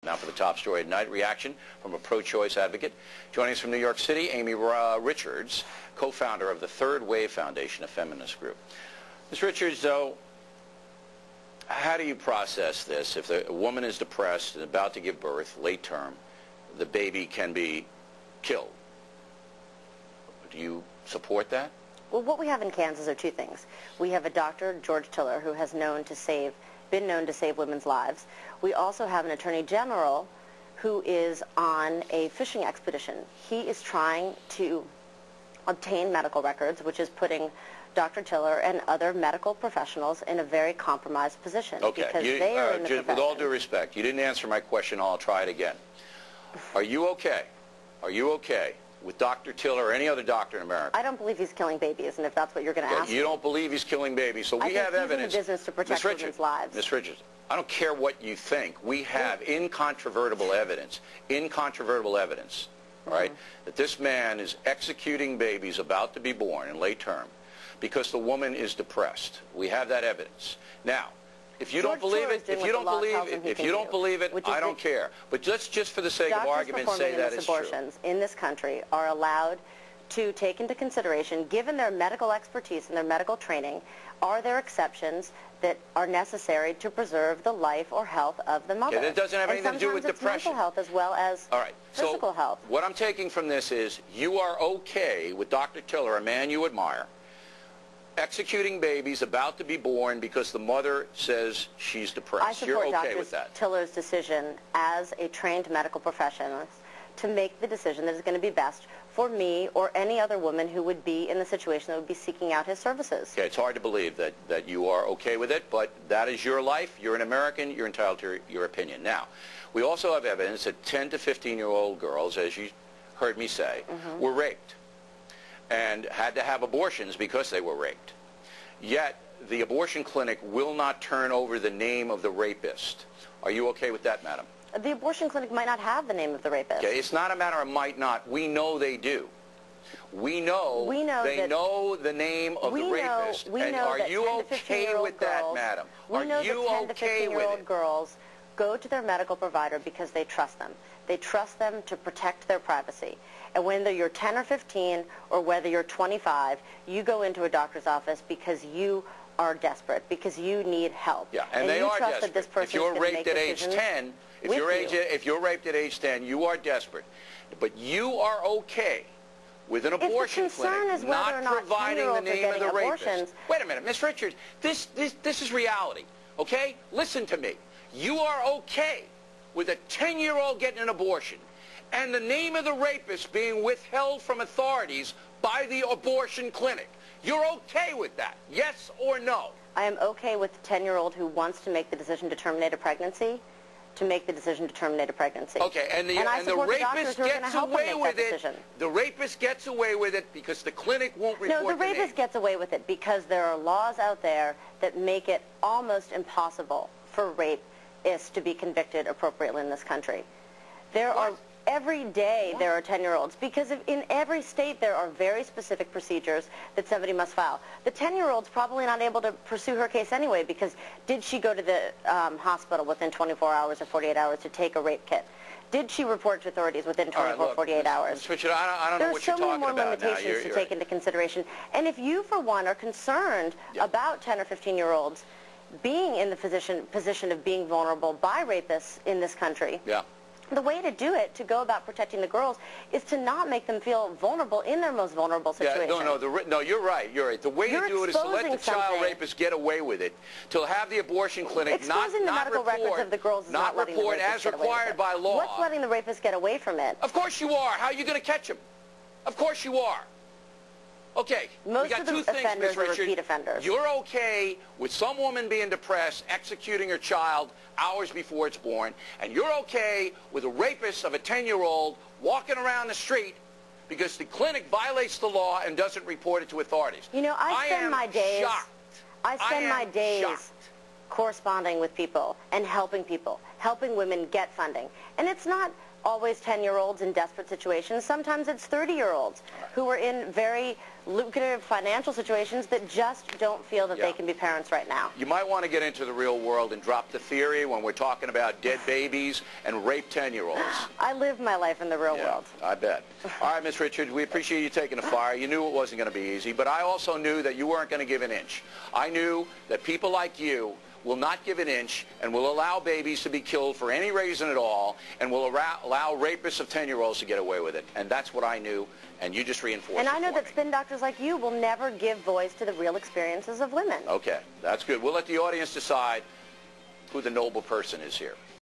Now for the top story at night, reaction from a pro-choice advocate. Joining us from New York City, Amy Richards, co-founder of the Third Wave Foundation, a feminist group. Ms. Richards, though, how do you process this? If a woman is depressed and about to give birth, late term, the baby can be killed. Do you support that? Well, what we have in Kansas are two things. We have a doctor, George Tiller, who has been known to save women's lives. We also have an attorney general who is on a fishing expedition. He is trying to obtain medical records, which is putting Dr. Tiller and other medical professionals in a very compromised position. Okay. Because they are in the with all due respect, you didn't answer my question. I'll try it again. Are you okay? Are you okay with Dr. Tiller or any other doctor in America? I don't believe he's killing babies, and if that's what you're going to ask. You don't believe he's killing babies, so we have evidence. I think he's in the business to protect women's lives. Ms. Richards, I don't care what you think. We have incontrovertible evidence, all right, that this man is executing babies about to be born in late term because the woman is depressed. We have that evidence. Now, if you don't believe it, I don't care. But just for the sake of argument, say that it's true. Abortions in this country are allowed to take into consideration, given their medical expertise and their medical training, are there exceptions that are necessary to preserve the life or health of the mother? Okay, that doesn't have anything to do with depression. Mental health as well as physical health. What I'm taking from this is you are okay with Dr. Tiller, a man you admire, executing babies about to be born because the mother says she's depressed. I support You're okay Dr. with that? Tiller's decision as a trained medical professional to make the decision that is going to be best for me or any other woman who would be in the situation that would be seeking out his services. Okay, it's hard to believe that you are okay with it, but that is your life. You're an American. You're entitled to your opinion. Now, we also have evidence that 10 to 15-year-old girls, as you heard me say, were raped and had to have abortions because they were raped. Yet, the abortion clinic will not turn over the name of the rapist. Are you okay with that, madam? The abortion clinic might not have the name of the rapist. Okay, it's not a matter of might not. We know they do. We know they know the name of the rapist. And are you okay with that, madam? We know that 10 to 15-year-old girls go to their medical provider because they trust them. They trust them to protect their privacy. And whether you're 10 or 15 or whether you're 25, you go into a doctor's office because you are desperate, because you need help. Yeah, and they are desperate. That this person if you're raped at age 10, if you're raped at age 10, you are desperate. But you are okay with an abortion clinic not providing the name of the rapist. Wait a minute, Ms. Richards, this is reality, okay? Listen to me. You are okay with a 10-year-old getting an abortion and the name of the rapist being withheld from authorities by the abortion clinic. You're okay with that, yes or no? I am okay with the 10-year-old who wants to make the decision to terminate a pregnancy, Okay, and the rapist gets away with it. The rapist gets away with it because the clinic won't report the name. No, the rapist gets away with it because there are laws out there that make it almost impossible for rapists to be convicted appropriately in this country. Every day there are 10-year-olds because in every state there are very specific procedures that somebody must file. The 10-year-old's probably not able to pursue her case anyway because did she go to the hospital within 24 hours or 48 hours to take a rape kit? Did she report to authorities within 24, 48 hours? Ms. Richard, I don't know what you're talking about now. There are so many more limitations to take into consideration. And if you, for one, are concerned about 10 or 15-year-olds being in the position of being vulnerable by rapists in this country, the way to do it, to go about protecting the girls, is to not make them feel vulnerable in their most vulnerable situation. No, you're right. You're right. The way to do it is to let the child rapist get away with it, to have the abortion clinic not report as required by law. What's letting the rapist get away from it? Of course you are. How are you going to catch him? Of course you are. Okay, we got two things, Ms. Richards. Repeat offenders. You're okay with some woman being depressed, executing her child hours before it's born, and you're okay with a rapist of a 10-year-old walking around the street because the clinic violates the law and doesn't report it to authorities. You know, I spend my days corresponding with people and helping women get funding. And it's not always 10-year-olds in desperate situations. Sometimes it's 30-year-olds who are in very lucrative financial situations that just don't feel that they can be parents right now. You might want to get into the real world and drop the theory when we're talking about dead babies and raped 10-year-olds. I live my life in the real world. I bet. All right, Ms. Richards, we appreciate you taking the fire. You knew it wasn't going to be easy, but I also knew that you weren't going to give an inch. I knew that people like you will not give an inch and will allow babies to be killed for any reason at all and will allow rapists of 10-year-olds to get away with it. And that's what I knew, and you just reinforced it. And I know that spin doctors like you will never give voice to the real experiences of women. Okay, that's good. We'll let the audience decide who the noble person is here.